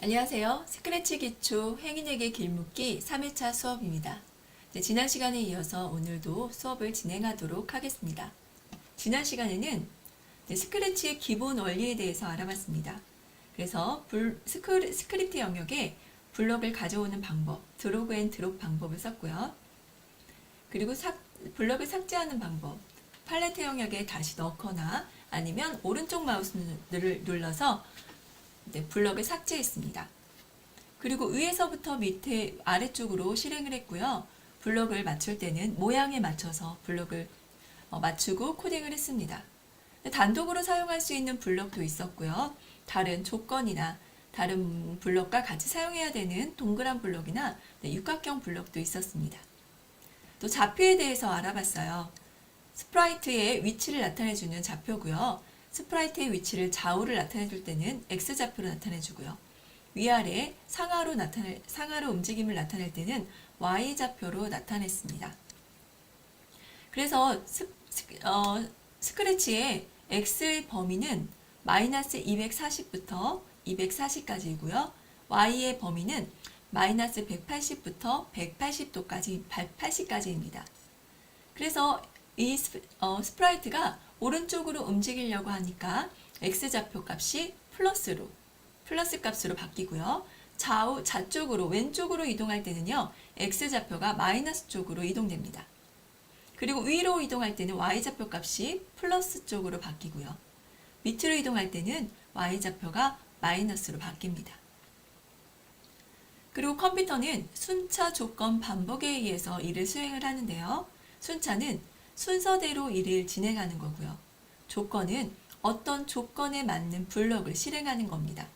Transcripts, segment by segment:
안녕하세요. 스크래치 기초 행인에게 길묻기 3회차 수업입니다. 지난 시간에 이어서 오늘도 수업을 진행하도록 하겠습니다. 지난 시간에는 스크래치의 기본 원리에 대해서 알아봤습니다. 그래서 스크립트 영역에 블럭을 가져오는 방법, 드래그 앤 드롭 방법을 썼고요. 그리고 블럭을 삭제하는 방법, 팔레트 영역에 다시 넣거나 아니면 오른쪽 마우스를 눌러서 블럭을 삭제했습니다. 그리고 위에서부터 밑에 아래쪽으로 실행을 했고요. 블럭을 맞출 때는 모양에 맞춰서 블럭을 맞추고 코딩을 했습니다. 단독으로 사용할 수 있는 블럭도 있었고요. 다른 조건이나 다른 블럭과 같이 사용해야 되는 동그란 블럭이나 육각형 블럭도 있었습니다. 또 좌표에 대해서 알아봤어요. 스프라이트의 위치를 나타내주는 좌표고요. 스프라이트의 위치를 좌우를 나타내줄 때는 X좌표로 나타내주고요. 위아래 상하로 움직임을 나타낼 때는 Y좌표로 나타냈습니다. 그래서 스크래치의 X의 범위는 마이너스 240부터 240까지이고요. Y의 범위는 마이너스 180부터 180까지입니다. 그래서 이 스프라이트가 오른쪽으로 움직이려고 하니까 X좌표 값이 플러스 값으로 바뀌고요. 좌쪽으로 왼쪽으로 이동할 때는요. X좌표가 마이너스 쪽으로 이동됩니다. 그리고 위로 이동할 때는 Y좌표 값이 플러스 쪽으로 바뀌고요. 밑으로 이동할 때는 Y좌표가 마이너스로 바뀝니다. 그리고 컴퓨터는 순차 조건 반복에 의해서 일을 수행을 하는데요. 순차는 순서대로 일을 진행하는 거고요. 조건은 어떤 조건에 맞는 블럭을 실행하는 겁니다.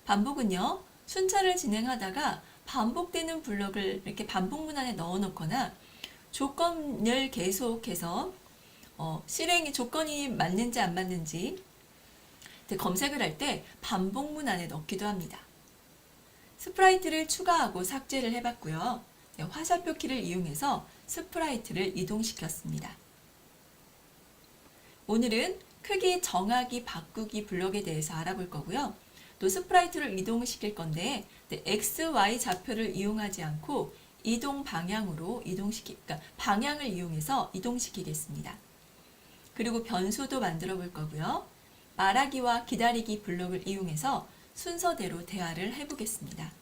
반복은요, 순차를 진행하다가 반복되는 블럭을 이렇게 반복 문안에 넣어 놓거나 조건을 계속해서 조건이 맞는지 안 맞는지 검색을 할 때 반복 문안에 넣기도 합니다. 스프라이트를 추가하고 삭제를 해봤고요. 화살표 키를 이용해서 스프라이트를 이동시켰습니다. 오늘은 크기 정하기 바꾸기 블럭에 대해서 알아볼 거고요. 또 스프라이트를 이동시킬 건데 X, Y 좌표를 이용하지 않고 이동 방향으로 그러니까 방향을 이용해서 이동시키겠습니다. 그리고 변수도 만들어 볼 거고요. 말하기와 기다리기 블럭을 이용해서 순서대로 대화를 해보겠습니다.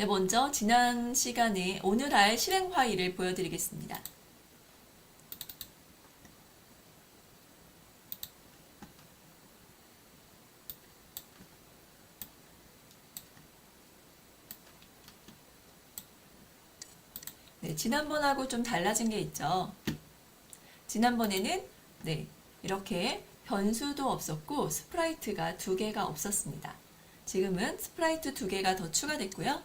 먼저 지난 시간에 오늘 할 실행 파일을 보여드리겠습니다. 지난번하고 좀 달라진 게 있죠. 지난번에는 이렇게 변수도 없었고 스프라이트가 2개가 없었습니다. 지금은 스프라이트 2개가 더 추가됐고요.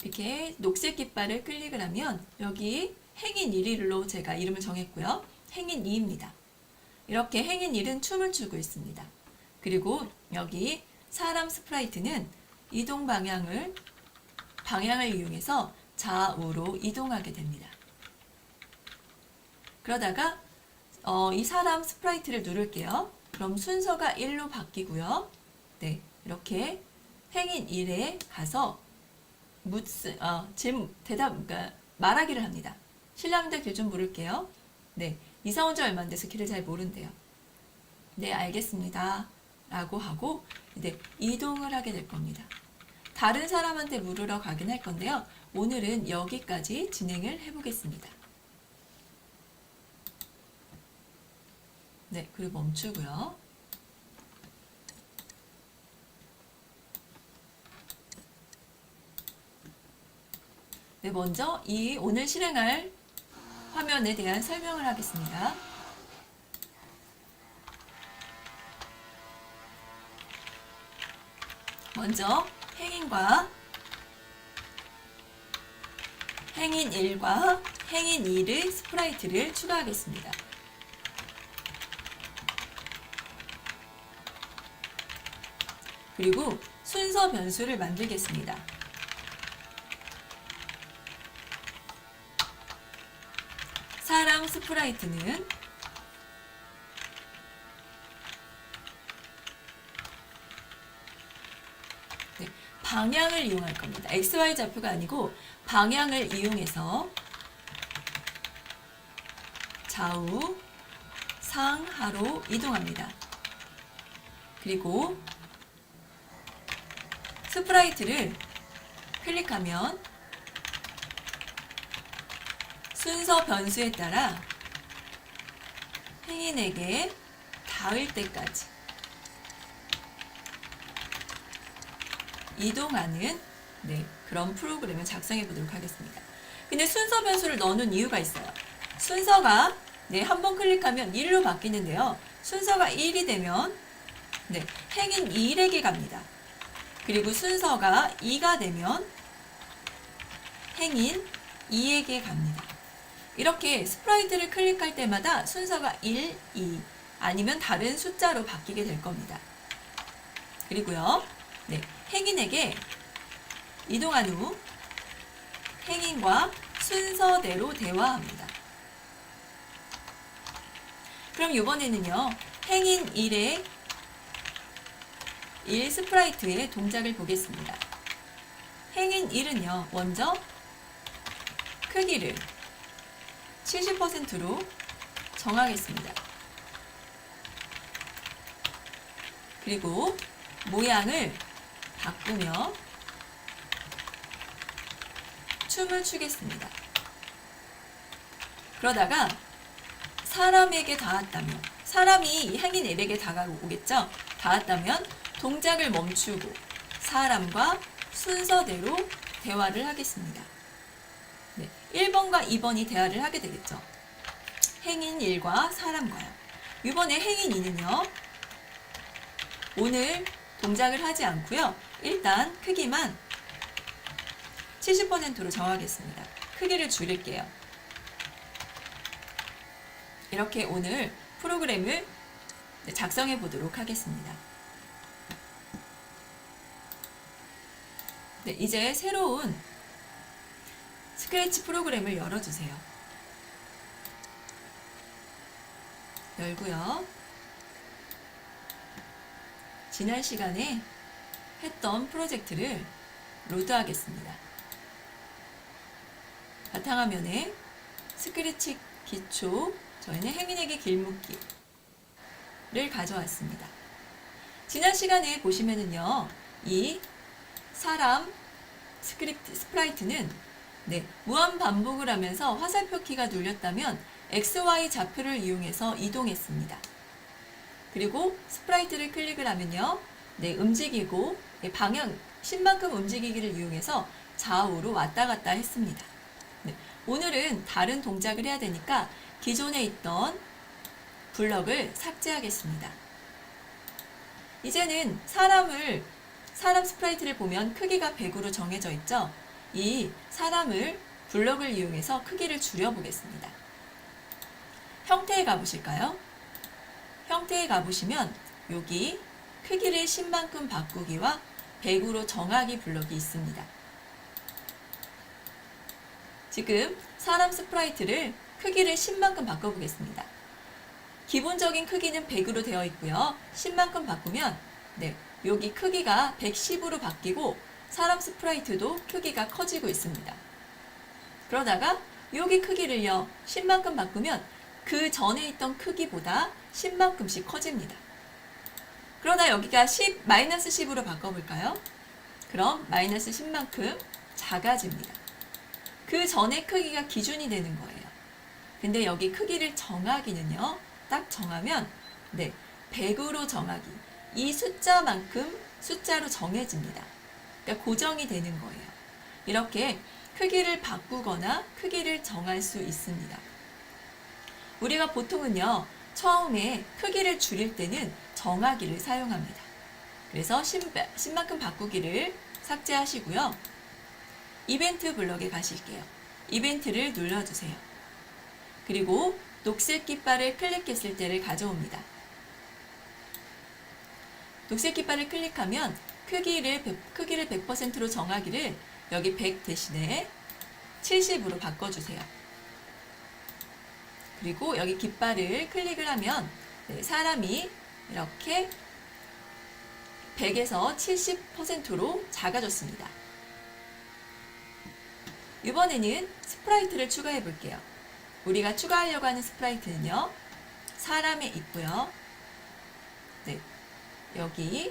이렇게 녹색 깃발을 클릭을 하면 여기 행인 1일로 제가 이름을 정했고요. 행인 2입니다. 이렇게 행인 1은 춤을 추고 있습니다. 그리고 여기 사람 스프라이트는 이동 방향을 이용해서 좌우로 이동하게 됩니다. 그러다가 이 사람 스프라이트를 누를게요. 그럼 순서가 1로 바뀌고요. 이렇게 행인 1에 가서 그러니까 말하기를 합니다. 신랑들 길 좀 물을게요. 이사 온 지 얼마 안 돼서 길을 잘 모른대요. 네, 알겠습니다. 라고 하고 이동을 하게 될 겁니다. 다른 사람한테 물으러 가긴 할 건데요. 오늘은 여기까지 진행을 해보겠습니다. 그리고 멈추고요. 먼저 이 오늘 실행할 화면에 대한 설명을 하겠습니다. 먼저 행인 1과 행인 2의 스프라이트를 추가하겠습니다. 그리고 순서 변수를 만들겠습니다. 사람 스프라이트는 방향을 이용할 겁니다. XY 좌표가 아니고 방향을 이용해서 좌우 상하로 이동합니다. 그리고 스프라이트를 클릭하면 순서 변수에 따라 행인에게 닿을 때까지 이동하는 그런 프로그램을 작성해 보도록 하겠습니다. 근데 순서 변수를 넣어놓은 이유가 있어요. 순서가 한번 클릭하면 1로 바뀌는데요. 순서가 1이 되면 행인 1에게 갑니다. 그리고 순서가 2가 되면 행인 2에게 갑니다. 이렇게 스프라이트를 클릭할 때마다 순서가 1, 2 아니면 다른 숫자로 바뀌게 될 겁니다. 그리고요. 행인에게 이동한 후 행인과 순서대로 대화합니다. 그럼 이번에는요. 행인 1의 1 스프라이트의 동작을 보겠습니다. 행인 1은요. 먼저 크기를 70%로 정하겠습니다. 그리고 모양을 바꾸며 춤을 추겠습니다. 그러다가 사람에게 닿았다면, 사람이 행인 1에게 다가오겠죠? 닿았다면 동작을 멈추고 사람과 순서대로 대화를 하겠습니다. 1번과 2번이 대화를 하게 되겠죠. 행인 1과 사람과요. 이번에 행인 2는요. 오늘 동작을 하지 않고요. 일단 크기만 70%로 정하겠습니다. 크기를 줄일게요. 이렇게 오늘 프로그램을 작성해 보도록 하겠습니다. 이제 새로운 스크래치 프로그램을 열어주세요. 열고요. 지난 시간에 했던 프로젝트를 로드하겠습니다. 바탕화면에 스크래치 기초, 저희는 행인에게 길묶기를 가져왔습니다. 지난 시간에 보시면은요, 이 사람 스프라이트는 무한 반복을 하면서 화살표 키가 눌렸다면 XY 좌표를 이용해서 이동했습니다. 그리고 스프라이트를 클릭을 하면요, 움직이고 방향, 신만큼 움직이기를 이용해서 좌우로 왔다 갔다 했습니다. 오늘은 다른 동작을 해야 되니까 기존에 있던 블럭을 삭제하겠습니다. 이제는 사람 스프라이트를 보면 크기가 100으로 정해져 있죠? 이 사람을 블럭을 이용해서 크기를 줄여보겠습니다. 형태에 가보실까요? 형태에 가보시면 여기 크기를 10만큼 바꾸기와 100으로 정하기 블럭이 있습니다. 지금 사람 스프라이트를 크기를 10만큼 바꿔보겠습니다. 기본적인 크기는 100으로 되어 있고요. 10만큼 바꾸면 여기 크기가 110으로 바뀌고 사람 스프라이트도 크기가 커지고 있습니다. 그러다가 여기 크기를요 10만큼 바꾸면 그 전에 있던 크기보다 10만큼씩 커집니다. 그러다 여기가 마이너스 10으로 바꿔볼까요? 그럼 마이너스 10만큼 작아집니다. 그 전에 크기가 기준이 되는 거예요. 근데 여기 크기를 정하기는요, 딱 정하면 100으로 정하기, 이 숫자만큼 숫자로 정해집니다. 그러니까 고정이 되는 거예요. 이렇게 크기를 바꾸거나 크기를 정할 수 있습니다. 우리가 보통은요, 처음에 크기를 줄일 때는 정하기를 사용합니다. 그래서 10만큼 바꾸기를 삭제하시고요. 이벤트 블럭에 가실게요. 이벤트를 눌러주세요. 그리고 녹색 깃발을 클릭했을 때를 가져옵니다. 녹색 깃발을 클릭하면 크기를 100%로 정하기를 여기 100 대신에 70으로 바꿔주세요. 그리고 여기 깃발을 클릭을 하면 사람이 이렇게 100에서 70%로 작아졌습니다. 이번에는 스프라이트를 추가해 볼게요. 우리가 추가하려고 하는 스프라이트는요, 사람에 있고요. 네, 여기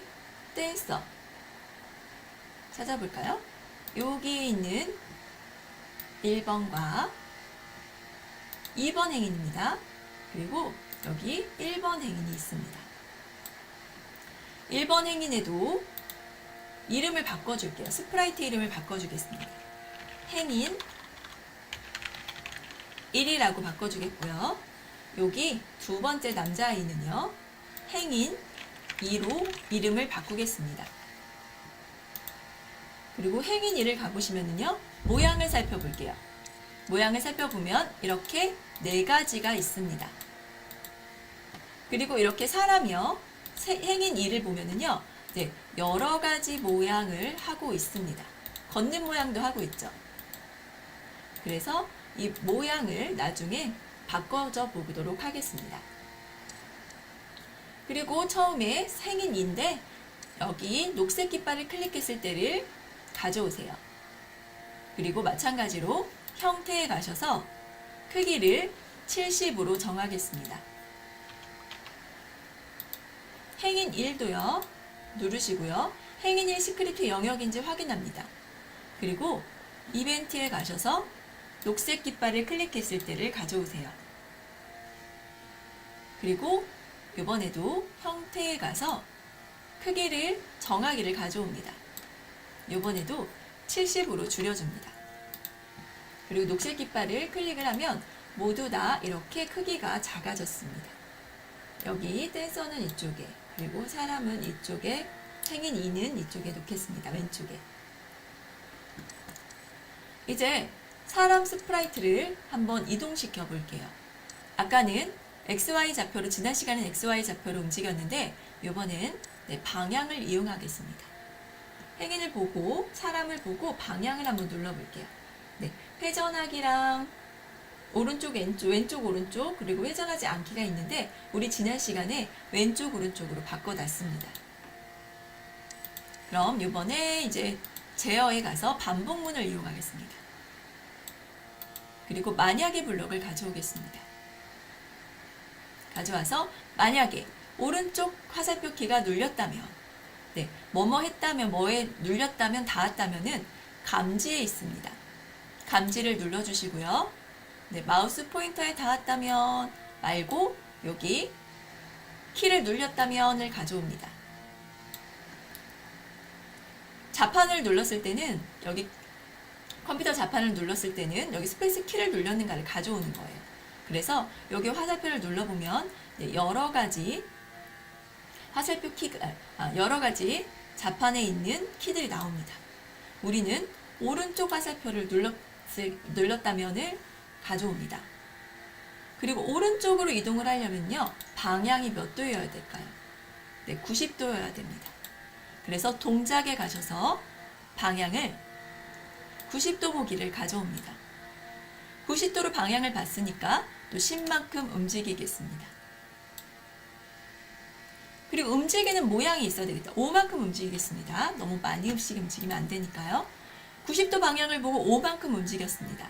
댄서 찾아볼까요? 여기에 있는 1번과 2번 행인입니다. 그리고 여기 1번 행인이 있습니다. 1번 행인에도 이름을 바꿔줄게요. 스프라이트 이름을 바꿔주겠습니다. 행인 1이라고 바꿔주겠고요. 여기 두 번째 남자아이는요, 행인 2로 이름을 바꾸겠습니다. 그리고 행인 1을 가보시면요, 모양을 살펴볼게요. 모양을 살펴보면 이렇게 4가지가 있습니다. 그리고 이렇게 사람이요, 행인 2를 보면은요, 여러 가지 모양을 하고 있습니다. 걷는 모양도 하고 있죠. 그래서 이 모양을 나중에 바꿔줘 보도록 하겠습니다. 그리고 처음에 행인인데 여기 녹색 깃발을 클릭했을 때를 가져오세요. 그리고 마찬가지로 형태에 가셔서 크기를 70으로 정하겠습니다. 행인 1도요. 누르시고요. 행인 1 시크릿 영역인지 확인합니다. 그리고 이벤트에 가셔서 녹색 깃발을 클릭했을 때를 가져오세요. 그리고 이번에도 형태에 가서 크기를 정하기를 가져옵니다. 이번에도 70으로 줄여줍니다. 그리고 녹색 깃발을 클릭을 하면 모두 다 이렇게 크기가 작아졌습니다. 여기 댄서는 이쪽에, 그리고 사람은 이쪽에, 행인 2는 이쪽에 놓겠습니다. 왼쪽에. 이제 사람 스프라이트를 한번 이동시켜 볼게요. 아까는 XY 좌표로, 지난 시간엔 XY 좌표로 움직였는데 이번엔 방향을 이용하겠습니다. 행인을 보고 사람을 보고 방향을 한번 눌러볼게요. 회전하기랑 오른쪽 왼쪽 오른쪽, 그리고 회전하지 않기가 있는데 우리 지난 시간에 왼쪽 오른쪽으로 바꿔놨습니다. 그럼 이번에 이제 제어에 가서 반복문을 이용하겠습니다. 그리고 만약의 블록을 가져오겠습니다. 가져와서 만약에 오른쪽 화살표 키가 눌렸다면, 뭐뭐 했다면, 뭐에 눌렸다면, 닿았다면은 감지에 있습니다. 감지를 눌러주시고요. 마우스 포인터에 닿았다면 말고 여기 키를 눌렸다면을 가져옵니다. 자판을 눌렀을 때는 여기 컴퓨터 자판을 눌렀을 때는 여기 스페이스 키를 눌렸는가를 가져오는 거예요. 그래서 여기 화살표를 눌러보면 여러 가지 화살표 키가, 여러 가지 자판에 있는 키들이 나옵니다. 우리는 오른쪽 화살표를 눌렀다면을 가져옵니다. 그리고 오른쪽으로 이동을 하려면요, 방향이 몇 도여야 될까요? 90도여야 됩니다. 그래서 동작에 가셔서 방향을 90도 보기를 가져옵니다. 90도로 방향을 봤으니까 또 10만큼 움직이겠습니다. 그리고 움직이는 모양이 있어야 되겠다. 5만큼 움직이겠습니다. 너무 많이 움직이면 안 되니까요. 90도 방향을 보고 5만큼 움직였습니다.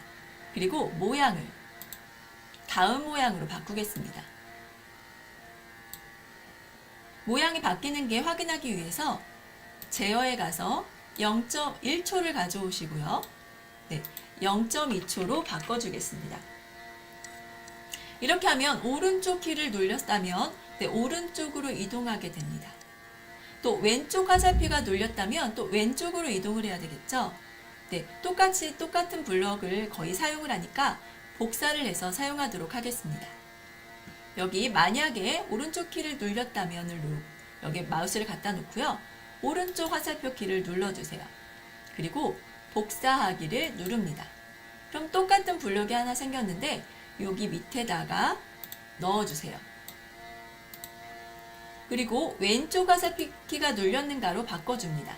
그리고 모양을 다음 모양으로 바꾸겠습니다. 모양이 바뀌는 게 확인하기 위해서 제어에 가서 0.1초를 가져오시고요. 0.2초로 바꿔주겠습니다. 이렇게 하면 오른쪽 키를 눌렸다면 오른쪽으로 이동하게 됩니다. 또 왼쪽 화살표가 눌렸다면 또 왼쪽으로 이동을 해야 되겠죠. 똑같은 블럭을 거의 사용을 하니까 복사를 해서 사용하도록 하겠습니다. 여기 만약에 오른쪽 키를 눌렸다면 여기 마우스를 갖다 놓고요. 오른쪽 화살표 키를 눌러주세요. 그리고 복사하기를 누릅니다. 그럼 똑같은 블럭이 하나 생겼는데 여기 밑에다가 넣어주세요. 그리고 왼쪽 화살표 키가 눌렸는가로 바꿔줍니다.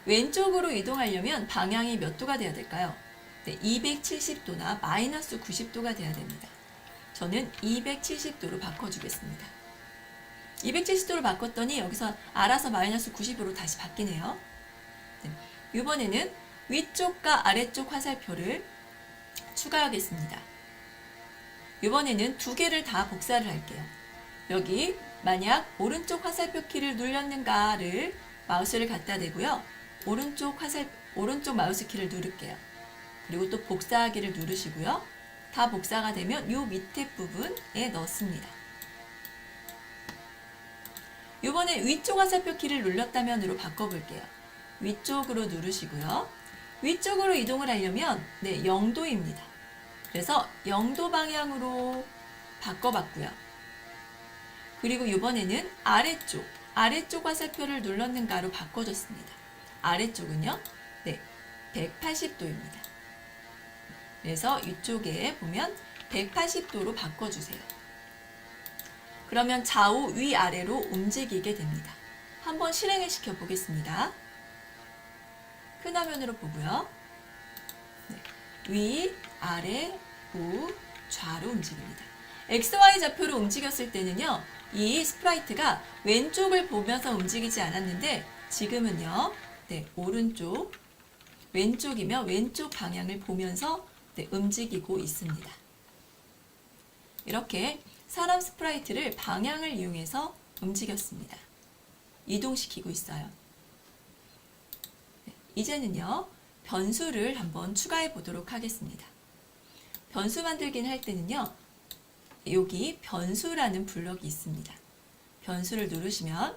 왼쪽으로 이동하려면 방향이 몇 도가 돼야 될까요? 네, 270도나 마이너스 90도가 돼야 됩니다. 저는 270도로 바꿔주겠습니다. 270도로 바꿨더니 여기서 알아서 마이너스 90으로 다시 바뀌네요. 네, 이번에는 위쪽과 아래쪽 화살표를 추가하겠습니다. 이번에는 두 개를 다 복사를 할게요. 여기 만약 오른쪽 화살표 키를 눌렸는가를 마우스를 갖다 대고요. 오른쪽 마우스 키를 누를게요. 그리고 또 복사하기를 누르시고요. 다 복사가 되면 이 밑에 부분에 넣습니다. 이번에 위쪽 화살표 키를 눌렀다면으로 바꿔볼게요. 위쪽으로 누르시고요. 위쪽으로 이동을 하려면 0도입니다. 그래서 0도 방향으로 바꿔봤고요. 그리고 이번에는 아래쪽 화살표를 눌렀는가로 바꿔줬습니다. 아래쪽은요, 180도입니다. 그래서 이쪽에 보면 180도로 바꿔주세요. 그러면 좌우 위아래로 움직이게 됩니다. 한번 실행을 시켜 보겠습니다. 큰 화면으로 보고요. 위, 아래, 우, 좌로 움직입니다. XY 좌표로 움직였을 때는요, 이 스프라이트가 왼쪽을 보면서 움직이지 않았는데 지금은요, 왼쪽이면 왼쪽 방향을 보면서 움직이고 있습니다. 이렇게 사람 스프라이트를 방향을 이용해서 움직였습니다. 이동시키고 있어요. 이제는요, 변수를 한번 추가해 보도록 하겠습니다. 변수 만들기는 할 때는요, 여기 변수라는 블럭이 있습니다. 변수를 누르시면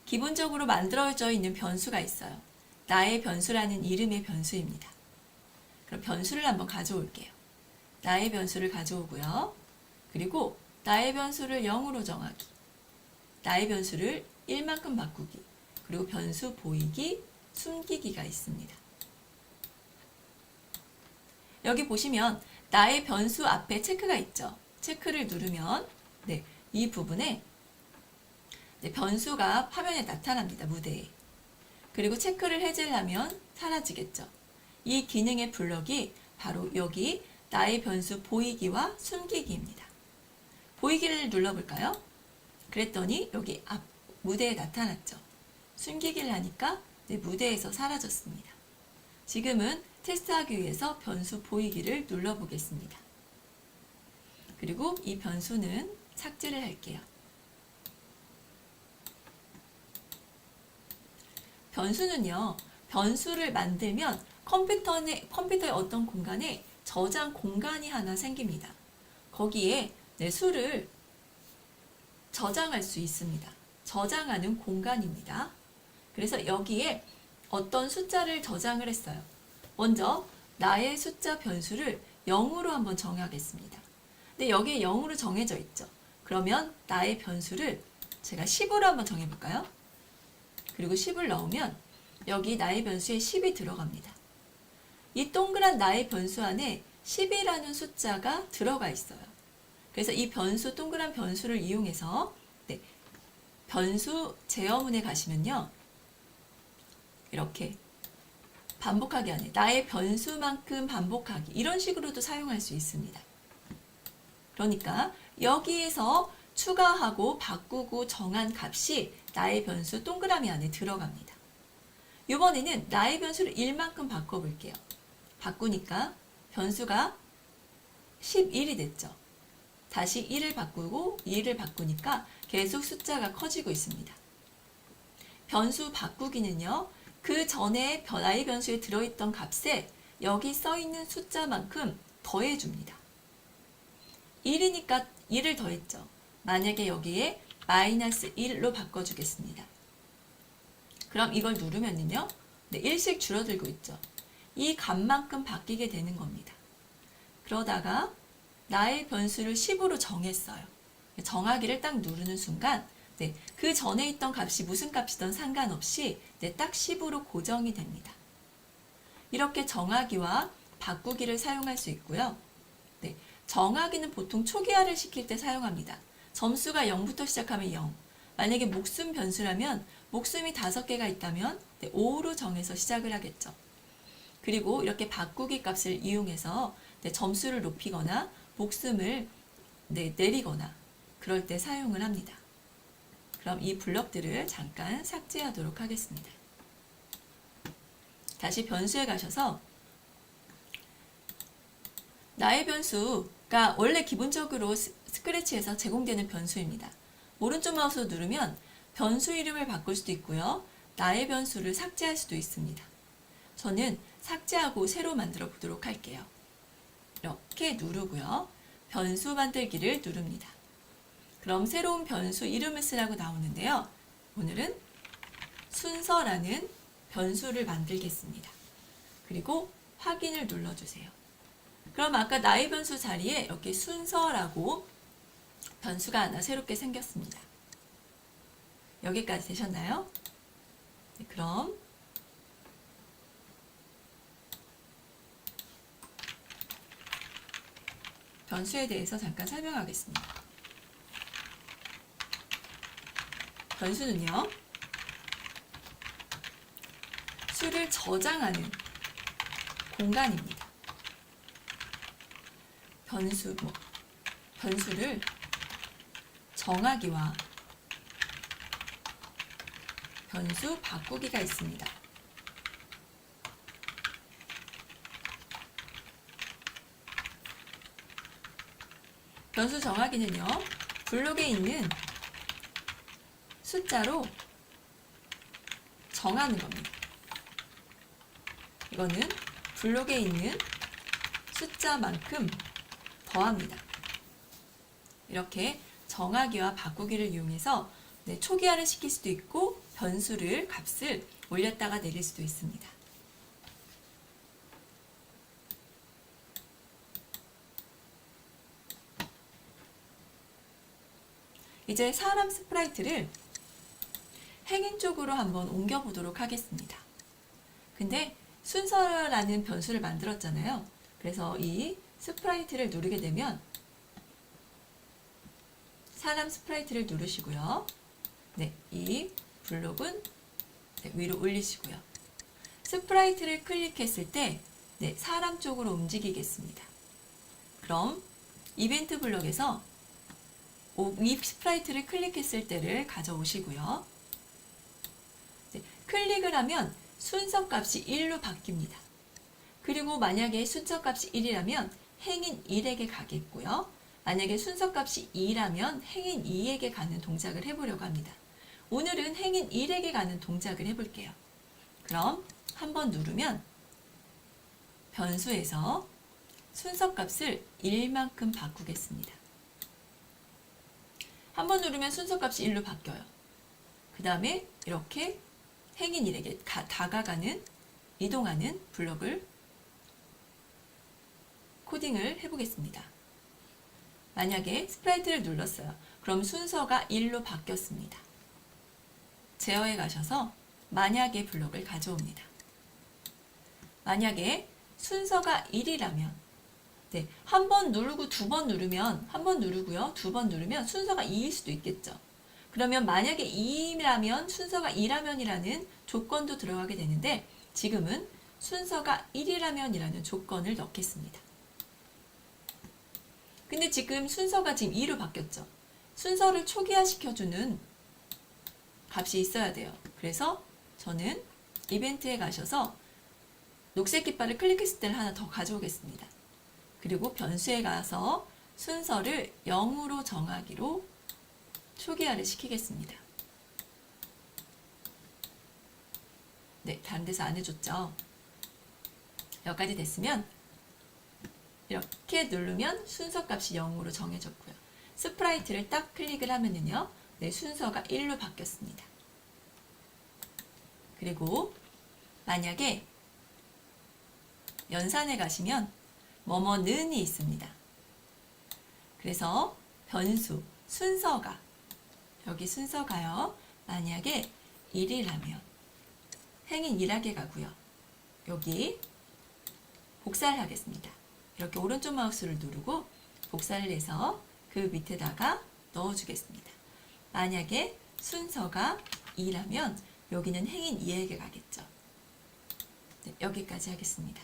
기본적으로 만들어져 있는 변수가 있어요. 나의 변수라는 이름의 변수입니다. 그럼 변수를 한번 가져올게요. 나의 변수를 가져오고요. 그리고 나의 변수를 0으로 정하기, 나의 변수를 1만큼 바꾸기, 그리고 변수 보이기, 숨기기가 있습니다. 여기 보시면 나의 변수 앞에 체크가 있죠. 체크를 누르면 이 부분에 변수가 화면에 나타납니다. 무대에. 그리고 체크를 해제를 하면 사라지겠죠. 이 기능의 블럭이 바로 여기 나의 변수 보이기와 숨기기입니다. 보이기를 눌러볼까요? 그랬더니 여기 앞 무대에 나타났죠. 숨기기를 하니까 무대에서 사라졌습니다. 지금은 테스트하기 위해서 변수 보이기를 눌러보겠습니다. 그리고 이 변수는 삭제를 할게요. 변수는요, 변수를 만들면 컴퓨터의 어떤 공간에 저장 공간이 하나 생깁니다. 거기에 수를 저장할 수 있습니다. 저장하는 공간입니다. 그래서 여기에 어떤 숫자를 저장을 했어요. 먼저 나의 숫자 변수를 0으로 한번 정하겠습니다. 근데 여기에 0으로 정해져 있죠. 그러면 나의 변수를 제가 10으로 한번 정해볼까요? 그리고 10을 넣으면 여기 나의 변수에 10이 들어갑니다. 이 동그란 나의 변수 안에 10이라는 숫자가 들어가 있어요. 그래서 이 동그란 변수를 이용해서 변수 제어문에 가시면요, 이렇게 반복하기 안에 나의 변수만큼 반복하기, 이런 식으로도 사용할 수 있습니다. 그러니까 여기에서 추가하고 바꾸고 정한 값이 나의 변수 동그라미 안에 들어갑니다. 이번에는 나의 변수를 1만큼 바꿔볼게요. 바꾸니까 변수가 11이 됐죠. 다시 1을 바꾸고 2를 바꾸니까 계속 숫자가 커지고 있습니다. 변수 바꾸기는요, 그 전에 나의 변수에 들어있던 값에 여기 써있는 숫자만큼 더해줍니다. 1이니까 1을 더했죠. 만약에 여기에 마이너스 1로 바꿔주겠습니다. 그럼 이걸 누르면요, 1씩 줄어들고 있죠. 이 값만큼 바뀌게 되는 겁니다. 그러다가 나의 변수를 10으로 정했어요. 정하기를 딱 누르는 순간 그 전에 있던 값이 무슨 값이든 상관없이 딱 10으로 고정이 됩니다. 이렇게 정하기와 바꾸기를 사용할 수 있고요. 정하기는 보통 초기화를 시킬 때 사용합니다. 점수가 0부터 시작하면 0. 만약에 목숨 변수라면 목숨이 5개가 있다면 5로 정해서 시작을 하겠죠. 그리고 이렇게 바꾸기 값을 이용해서 점수를 높이거나 목숨을 내리거나 그럴 때 사용을 합니다. 그럼 이 블럭들을 잠깐 삭제하도록 하겠습니다. 다시 변수에 가셔서 나의 변수가 원래 기본적으로 스크래치에서 제공되는 변수입니다. 오른쪽 마우스 누르면 변수 이름을 바꿀 수도 있고요. 나의 변수를 삭제할 수도 있습니다. 저는 삭제하고 새로 만들어 보도록 할게요. 이렇게 누르고요. 변수 만들기를 누릅니다. 그럼 새로운 변수 이름을 쓰라고 나오는데요. 오늘은 순서라는 변수를 만들겠습니다. 그리고 확인을 눌러주세요. 그럼 아까 나의 변수 자리에 이렇게 순서라고 변수가 하나 새롭게 생겼습니다. 여기까지 되셨나요? 네, 그럼 변수에 대해서 잠깐 설명하겠습니다. 변수는요, 수를 저장하는 공간입니다. 변수를 정하기와 변수 바꾸기가 있습니다. 변수 정하기는요, 블록에 있는 숫자로 정하는 겁니다. 이거는 블록에 있는 숫자만큼 더합니다. 이렇게 정하기와 바꾸기를 이용해서 초기화를 시킬 수도 있고 변수를 값을 올렸다가 내릴 수도 있습니다. 이제 사람 스프라이트를 행인 쪽으로 한번 옮겨보도록 하겠습니다. 근데 순서라는 변수를 만들었잖아요. 그래서 이 스프라이트를 누르게 되면 사람 스프라이트를 누르시고요. 이 블록은 위로 올리시고요. 스프라이트를 클릭했을 때 사람 쪽으로 움직이겠습니다. 그럼 이벤트 블록에서 이 스프라이트를 클릭했을 때를 가져오시고요. 클릭을 하면 순서 값이 1로 바뀝니다. 그리고 만약에 순서 값이 1이라면 행인 1에게 가겠고요. 만약에 순서 값이 2라면 행인 2에게 가는 동작을 해보려고 합니다. 오늘은 행인 1에게 가는 동작을 해볼게요. 그럼 한번 누르면 변수에서 순서 값을 1만큼 바꾸겠습니다. 한번 누르면 순서 값이 1로 바뀌어요. 그 다음에 이렇게 행인 1에게 다가가는, 이동하는 블럭을 코딩을 해보겠습니다. 만약에 스프라이트를 눌렀어요. 그럼 순서가 1로 바뀌었습니다. 제어에 가셔서 만약에 블럭을 가져옵니다. 만약에 순서가 1이라면 한 번 누르고 두 번 누르면, 한 번 누르고요, 두 번 누르면 순서가 2일 수도 있겠죠. 그러면 만약에 2라면 순서가 2라면이라는 조건도 들어가게 되는데 지금은 순서가 1이라면이라는 조건을 넣겠습니다. 근데 지금 순서가 지금 2로 바뀌었죠. 순서를 초기화시켜주는 값이 있어야 돼요. 그래서 저는 이벤트에 가셔서 녹색 깃발을 클릭했을 때를 하나 더 가져오겠습니다. 그리고 변수에 가서 순서를 0으로 정하기로 초기화를 시키겠습니다. 다른 데서 안 해줬죠. 여기까지 됐으면 이렇게 누르면 순서 값이 0으로 정해졌고요. 스프라이트를 딱 클릭을 하면은요, 순서가 1로 바뀌었습니다. 그리고 만약에 연산에 가시면 뭐뭐는이 있습니다. 그래서 변수, 순서가, 여기 순서가요, 만약에 1이라면 행인 1하게 가고요. 여기 복사를 하겠습니다. 이렇게 오른쪽 마우스를 누르고 복사를 해서 그 밑에다가 넣어주겠습니다. 만약에 순서가 2라면 여기는 행인 2에게 가겠죠. 네, 여기까지 하겠습니다.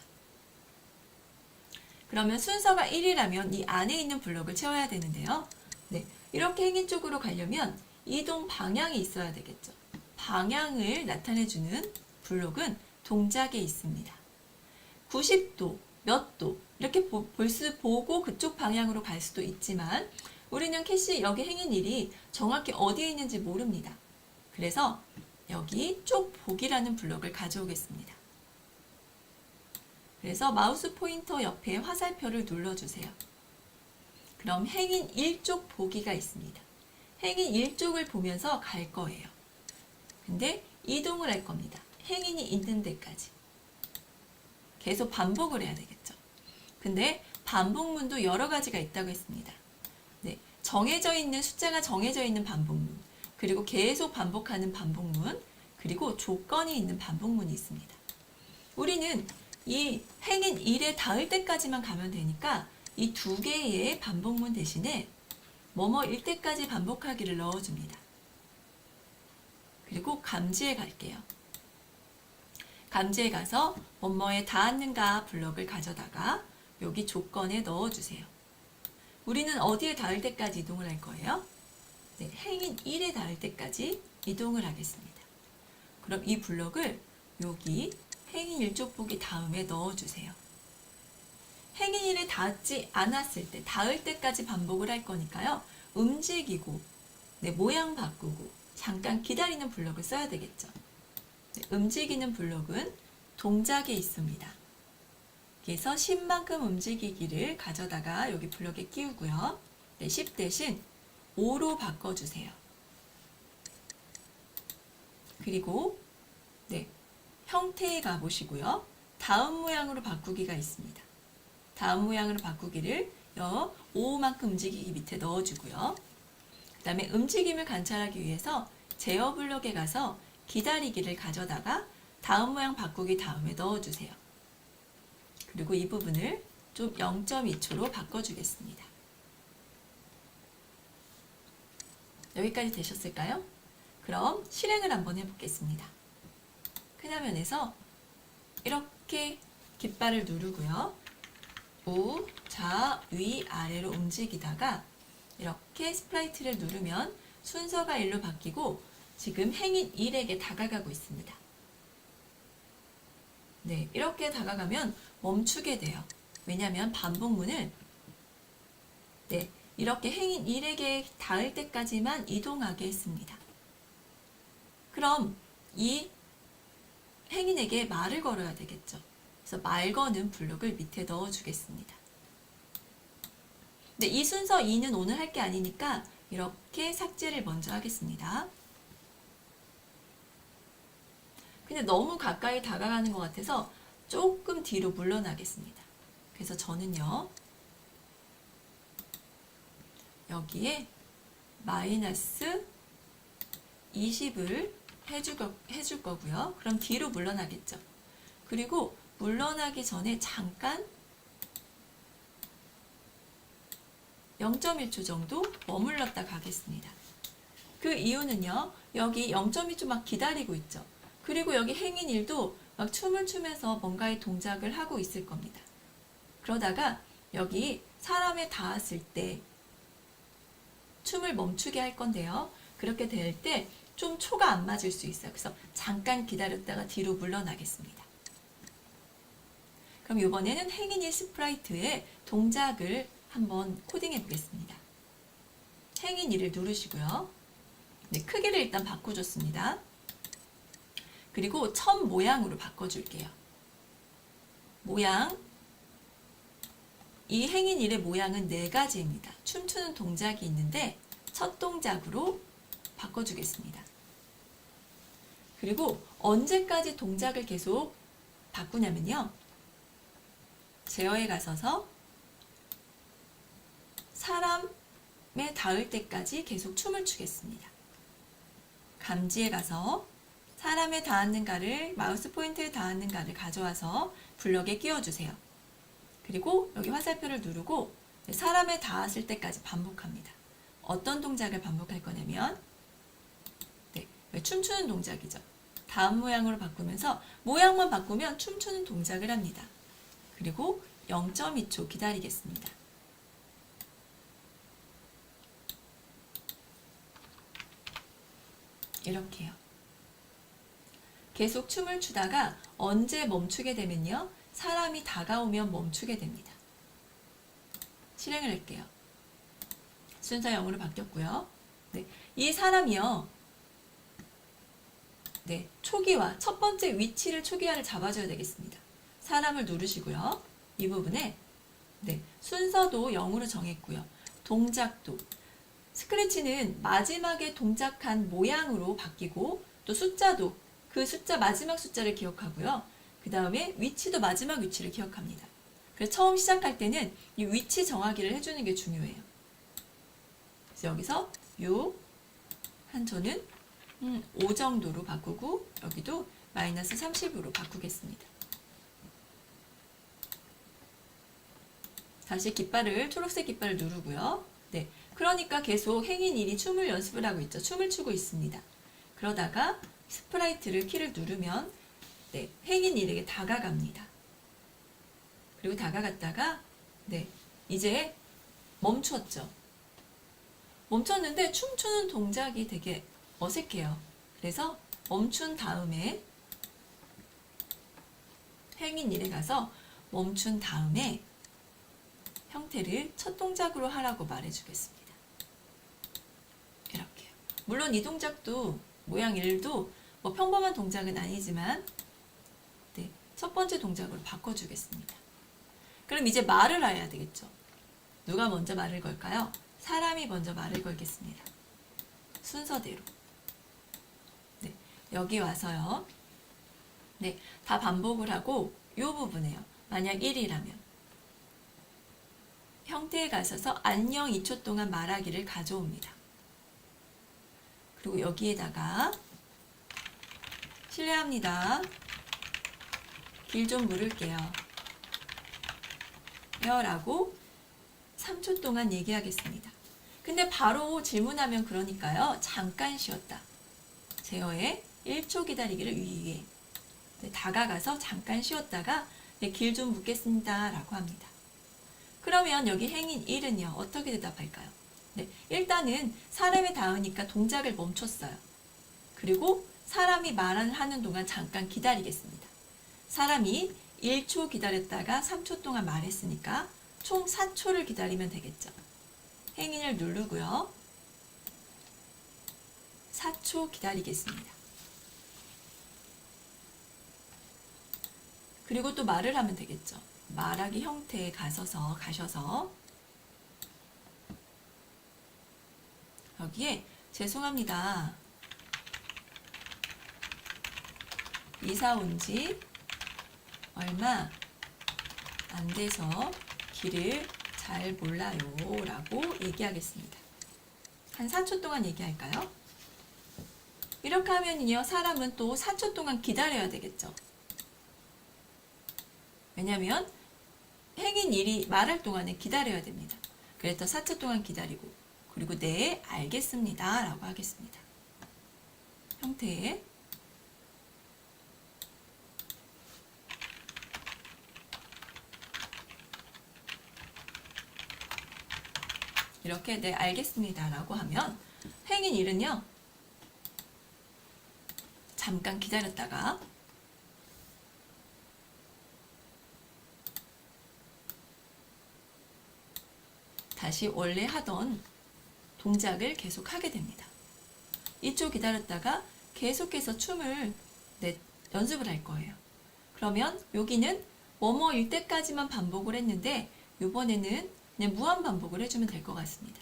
그러면 순서가 1이라면 이 안에 있는 블록을 채워야 되는데요. 네, 이렇게 행인 쪽으로 가려면 이동 방향이 있어야 되겠죠. 방향을 나타내주는 블록은 동작에 있습니다. 90도, 몇 도 이렇게 보고 그쪽 방향으로 갈 수도 있지만 우리는 캐시 여기 행인 1이 정확히 어디에 있는지 모릅니다. 그래서 여기 쪽보기라는 블록을 가져오겠습니다. 그래서 마우스 포인터 옆에 화살표를 눌러주세요. 그럼 행인 1쪽 보기가 있습니다. 행인 1쪽을 보면서 갈 거예요. 근데 이동을 할 겁니다. 행인이 있는 데까지. 계속 반복을 해야 되겠죠. 근데 반복문도 여러 가지가 있다고 했습니다. 네, 정해져 있는 숫자가 정해져 있는 반복문, 그리고 계속 반복하는 반복문, 그리고 조건이 있는 반복문이 있습니다. 우리는 이 행인 1에 닿을 때까지만 가면 되니까 이 두 개의 반복문 대신에 뭐뭐일 때까지 반복하기를 넣어줍니다. 그리고 감지에 갈게요. 감지에 가서 뭐뭐에 닿았는가 블럭을 가져다가 여기 조건에 넣어주세요. 우리는 어디에 닿을 때까지 이동을 할 거예요? 네, 행인 1에 닿을 때까지 이동을 하겠습니다. 그럼 이 블럭을 여기 행인 1쪽 보기 다음에 넣어주세요. 행인 1에 닿지 않았을 때, 닿을 때까지 반복을 할 거니까요. 움직이고, 네, 모양 바꾸고, 잠깐 기다리는 블럭을 써야 되겠죠. 네, 움직이는 블럭은 동작에 있습니다. 그래서 10만큼 움직이기를 가져다가 여기 블럭에 끼우고요. 네, 10 대신 5로 바꿔주세요. 그리고 네, 형태에 가보시고요. 다음 모양으로 바꾸기가 있습니다. 다음 모양으로 바꾸기를 5만큼 움직이기 밑에 넣어주고요. 그 다음에 움직임을 관찰하기 위해서 제어 블럭에 가서 기다리기를 가져다가 다음 모양 바꾸기 다음에 넣어주세요. 그리고 이 부분을 좀 0.2초로 바꿔주겠습니다. 여기까지 되셨을까요? 그럼 실행을 한번 해보겠습니다. 큰 화면에서 이렇게 깃발을 누르고요. 우, 좌, 위, 아래로 움직이다가 이렇게 스프라이트를 누르면 순서가 1로 바뀌고 지금 행인 1에게 다가가고 있습니다. 네, 이렇게 다가가면 멈추게 돼요. 왜냐하면 반복문을 네, 이렇게 행인 1에게 닿을 때까지만 이동하게 했습니다. 그럼 이 행인에게 말을 걸어야 되겠죠. 그래서 말 거는 블록을 밑에 넣어주겠습니다. 근데 이 순서 2는 오늘 할 게 아니니까 이렇게 삭제를 먼저 하겠습니다. 근데 너무 가까이 다가가는 것 같아서 조금 뒤로 물러나겠습니다. 그래서 저는요, 여기에 마이너스 20을 해줄 거고요. 그럼 뒤로 물러나겠죠. 그리고 물러나기 전에 잠깐 0.1초 정도 머물렀다 가겠습니다. 그 이유는요, 여기 0.2초 막 기다리고 있죠. 그리고 여기 행인 1도 막 춤을 추면서 뭔가의 동작을 하고 있을 겁니다. 그러다가 여기 사람에 닿았을 때 춤을 멈추게 할 건데요. 그렇게 될 때 좀 초가 안 맞을 수 있어요. 그래서 잠깐 기다렸다가 뒤로 물러나겠습니다. 그럼 이번에는 행인 1 스프라이트의 동작을 한번 코딩해 보겠습니다. 행인 1을 누르시고요. 네, 크기를 일단 바꿔줬습니다. 그리고 첫 모양으로 바꿔줄게요. 모양. 이 행인 1의 모양은 4가지입니다. 춤추는 동작이 있는데 첫 동작으로 바꿔주겠습니다. 그리고 언제까지 동작을 계속 바꾸냐면요. 제어에 가서서 사람에 닿을 때까지 계속 춤을 추겠습니다. 감지에 가서 사람에 닿았는가를 마우스 포인트에 닿았는가를 가져와서 블럭에 끼워주세요. 그리고 여기 화살표를 누르고 사람에 닿았을 때까지 반복합니다. 어떤 동작을 반복할 거냐면 춤추는 동작이죠. 다음 모양으로 바꾸면서 모양만 바꾸면 춤추는 동작을 합니다. 그리고 0.2초 기다리겠습니다. 이렇게요. 계속 춤을 추다가 언제 멈추게 되면요. 사람이 다가오면 멈추게 됩니다. 실행을 할게요. 순서 0으로 바뀌었고요. 네, 이 사람이요. 네, 초기화, 첫 번째 위치를 초기화를 잡아줘야 되겠습니다. 사람을 누르시고요. 이 부분에 네, 순서도 0으로 정했고요. 동작도 스크래치는 마지막에 동작한 모양으로 바뀌고 또 숫자도 그 숫자 마지막 숫자를 기억하고요. 그 다음에 위치도 마지막 위치를 기억합니다. 그래서 처음 시작할 때는 이 위치 정하기를 해주는 게 중요해요. 그래서 여기서 6, 한초는 5 정도로 바꾸고 여기도 마이너스 30으로 바꾸겠습니다. 다시 깃발을 초록색 깃발을 누르고요. 네, 그러니까 계속 행인 1이 춤을 연습을 하고 있죠. 춤을 추고 있습니다. 그러다가 스프라이트를 키를 누르면 네, 행인 1에게 다가갑니다. 그리고 다가갔다가 네, 이제 멈췄죠. 멈췄는데 춤추는 동작이 되게 어색해요. 그래서 멈춘 다음에 행인 1에 가서 멈춘 다음에 형태를 첫 동작으로 하라고 말해주겠습니다. 이렇게요. 물론 이 동작도 모양 1도 뭐 평범한 동작은 아니지만 네, 첫 번째 동작으로 바꿔주겠습니다. 그럼 이제 말을 해야 되겠죠. 누가 먼저 말을 걸까요? 사람이 먼저 말을 걸겠습니다. 순서대로. 네, 여기 와서요. 네, 다 반복을 하고 이 부분에요. 만약 1이라면 형태에 가셔서 안녕 2초 동안 말하기를 가져옵니다. 그리고 여기에다가 실례합니다. 길 좀 물을게요. 라고 3초 동안 얘기하겠습니다. 근데 바로 질문하면 그러니까요. 잠깐 쉬었다. 제어에 1초 기다리기를 위해 네, 다가가서 잠깐 쉬었다가 네, 길 좀 묻겠습니다. 라고 합니다. 그러면 여기 행인 1은요. 어떻게 대답할까요? 네, 일단은 사람이 닿으니까 동작을 멈췄어요. 그리고 사람이 말을 하는 동안 잠깐 기다리겠습니다. 사람이 1초 기다렸다가 3초 동안 말했으니까 총 4초를 기다리면 되겠죠. 행인을 누르고요. 4초 기다리겠습니다. 그리고 또 말을 하면 되겠죠. 말하기 형태에 가셔서 여기에 죄송합니다. 이사 온 지 얼마 안 돼서 길을 잘 몰라요 라고 얘기하겠습니다. 한 4초 동안 얘기할까요? 이렇게 하면요 사람은 또 4초 동안 기다려야 되겠죠. 왜냐하면 행인 1이 말할 동안에 기다려야 됩니다. 그래서 4초 동안 기다리고 그리고 네 알겠습니다 라고 하겠습니다. 형태에 이렇게 네 알겠습니다 라고 하면 행인 1은요 잠깐 기다렸다가 다시 원래 하던 동작을 계속 하게 됩니다. 2초 기다렸다가 계속해서 춤을 네, 연습을 할 거예요. 그러면 여기는 뭐뭐일 때까지만 반복을 했는데 이번에는 그냥 무한 반복을 해주면 될 것 같습니다.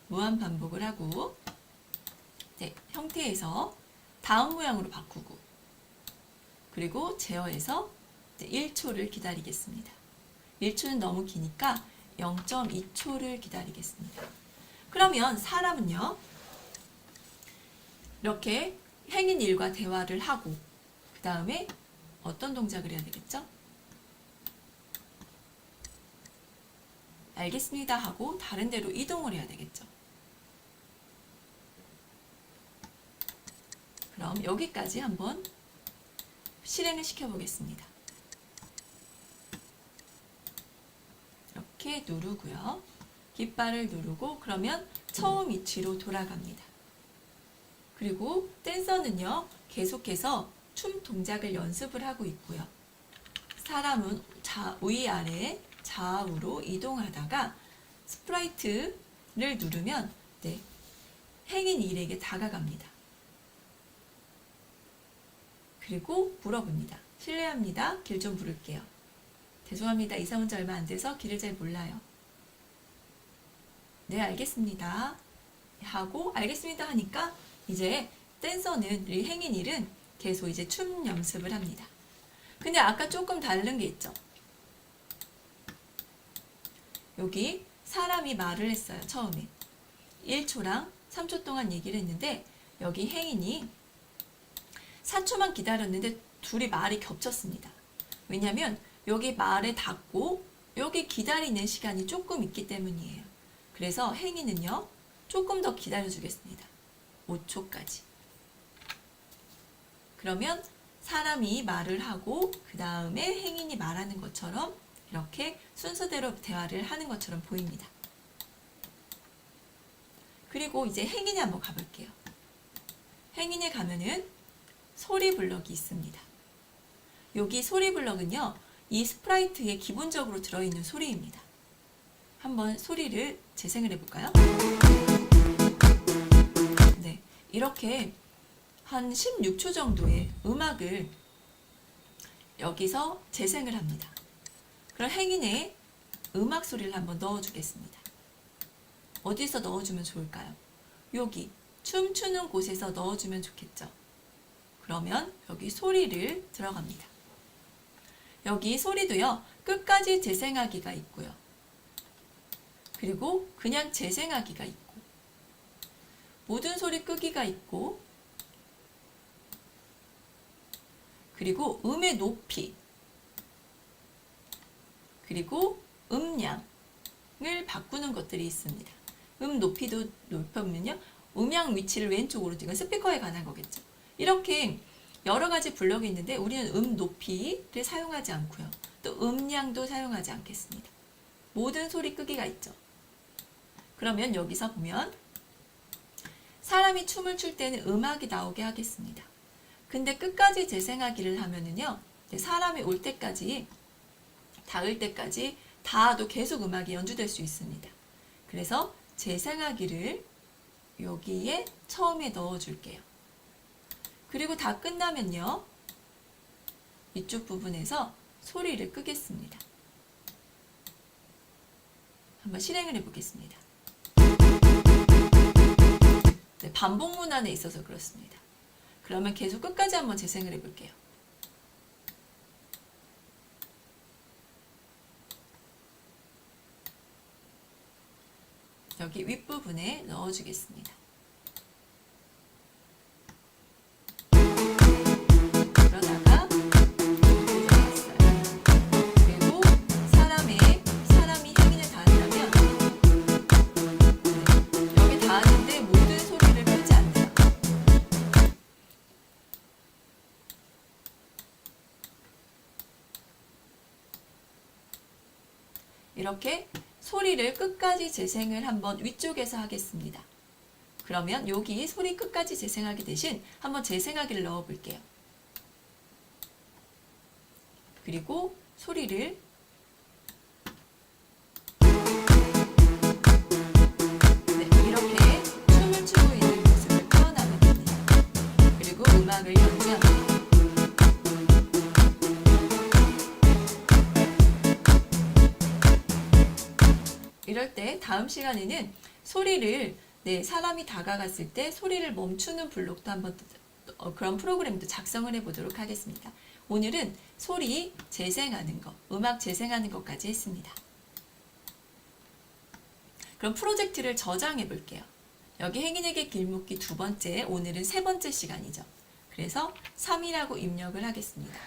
무한 반복을 하고 네, 형태에서 다음 모양으로 바꾸고 그리고 제어해서 네, 1초를 기다리겠습니다. 1초는 너무 기니까 0.2초를 기다리겠습니다. 그러면 사람은요 이렇게 행인 1과 대화를 하고 그 다음에 어떤 동작을 해야 되겠죠? 알겠습니다 하고 다른 데로 이동을 해야 되겠죠. 그럼 여기까지 한번 실행을 시켜보겠습니다. 이렇게 누르고요. 깃발을 누르고 그러면 처음 위치로 돌아갑니다. 그리고 댄서는요, 계속해서 춤 동작을 연습을 하고 있고요. 사람은 위아래 좌우로 이동하다가 스프라이트를 누르면 행인 1에게 다가갑니다. 그리고 물어봅니다. 실례합니다. 길 좀 부를게요. 죄송합니다. 이사 온 지 얼마 안 돼서 길을 잘 몰라요. 네, 알겠습니다. 하고 알겠습니다 하니까 이제 댄서는, 이 행인 1은 계속 이제 춤 연습을 합니다. 근데 아까 조금 다른 게 있죠. 여기 사람이 말을 했어요. 처음에 1초랑 3초 동안 얘기를 했는데 여기 행인이 4초만 기다렸는데 둘이 말이 겹쳤습니다. 왜냐하면 여기 말에 닿고 여기 기다리는 시간이 조금 있기 때문이에요. 그래서 행인은요, 조금 더 기다려주겠습니다. 5초까지. 그러면 사람이 말을 하고 그 다음에 행인이 말하는 것처럼 이렇게 순서대로 대화를 하는 것처럼 보입니다. 그리고 이제 행인에 한번 가볼게요. 행인에 가면은 소리 블럭이 있습니다. 여기 소리 블럭은요, 이 스프라이트에 기본적으로 들어있는 소리입니다. 한번 소리를 재생을 해볼까요? 네, 이렇게 한 16초 정도의 음악을 여기서 재생을 합니다. 그럼 행인에 음악 소리를 한번 넣어주겠습니다. 어디서 넣어주면 좋을까요? 여기 춤추는 곳에서 넣어주면 좋겠죠. 그러면 여기 소리를 들어갑니다. 여기 소리도요, 끝까지 재생하기가 있고요. 그리고 그냥 재생하기가 있고, 모든 소리 끄기가 있고, 그리고 음의 높이, 그리고 음량을 바꾸는 것들이 있습니다. 음 높이도 높으면요, 음량 위치를 왼쪽으로, 지금 스피커에 관한 거겠죠. 이렇게 여러 가지 블럭이 있는데 우리는 음 높이를 사용하지 않고요. 또 음량도 사용하지 않겠습니다. 모든 소리 끄기가 있죠. 그러면 여기서 보면 사람이 춤을 출 때는 음악이 나오게 하겠습니다. 근데 끝까지 재생하기를 하면은요, 사람이 올 때까지, 닿을 때까지 닿아도 계속 음악이 연주될 수 있습니다. 그래서 재생하기를 여기에 처음에 넣어줄게요. 그리고 다 끝나면요, 이쪽 부분에서 소리를 끄겠습니다. 한번 실행을 해보겠습니다. 네, 반복 문안에 있어서 그렇습니다. 그러면 계속 끝까지 한번 재생을 해볼게요. 여기 윗부분에 넣어주겠습니다. 그러다가 들어갔어요. 그리고 사람이 행인에 닿았다면, 여기 닿았는데 모든 소리를 끄지 않네요. 이렇게 소리를 끝까지 재생을 한번 위쪽에서 하겠습니다. 그러면 여기 소리 끝까지 재생하기 대신 한번 재생하기를 넣어 볼게요. 그리고 소리를 이렇게 춤을 추고 있는 모습을 표현하면 됩니다. 그리고 음악을 연주합니다. 이럴 때 다음 시간에는 소리를, 사람이 다가갔을 때 소리를 멈추는 블록도 한번 그런 프로그램도 작성을 해보도록 하겠습니다. 오늘은 소리 재생하는 거, 음악 재생하는 것까지 했습니다. 그럼 프로젝트를 저장해 볼게요. 여기 행인에게 길묻기 2번째, 오늘은 3번째 시간이죠. 그래서 3이라고 입력을 하겠습니다.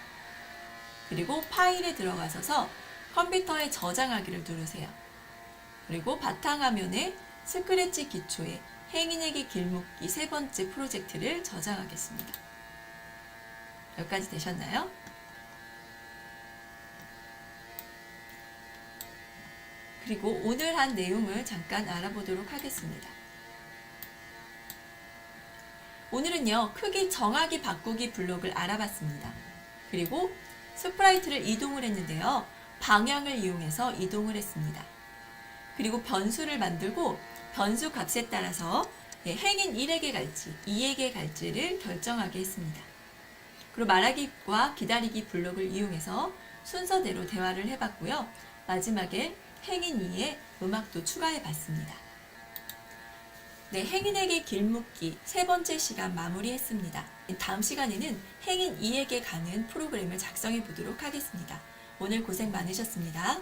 그리고 파일에 들어가셔서 컴퓨터에 저장하기를 누르세요. 그리고 바탕화면에 스크래치 기초의 행인에게 길묻기 3번째 프로젝트를 저장하겠습니다. 여기까지 되셨나요? 그리고 오늘 한 내용을 잠깐 알아보도록 하겠습니다. 오늘은요, 크기 정하기 바꾸기 블록을 알아봤습니다. 그리고 스프라이트를 이동을 했는데요, 방향을 이용해서 이동을 했습니다. 그리고 변수를 만들고 변수 값에 따라서 행인 1에게 갈지 2에게 갈지를 결정하게 했습니다. 그리고 말하기와 기다리기 블록을 이용해서 순서대로 대화를 해봤고요. 마지막에 행인 2에 음악도 추가해 봤습니다. 네, 행인에게 길묻기 세 번째 시간 마무리했습니다. 다음 시간에는 행인 2에게 가는 프로그램을 작성해 보도록 하겠습니다. 오늘 고생 많으셨습니다.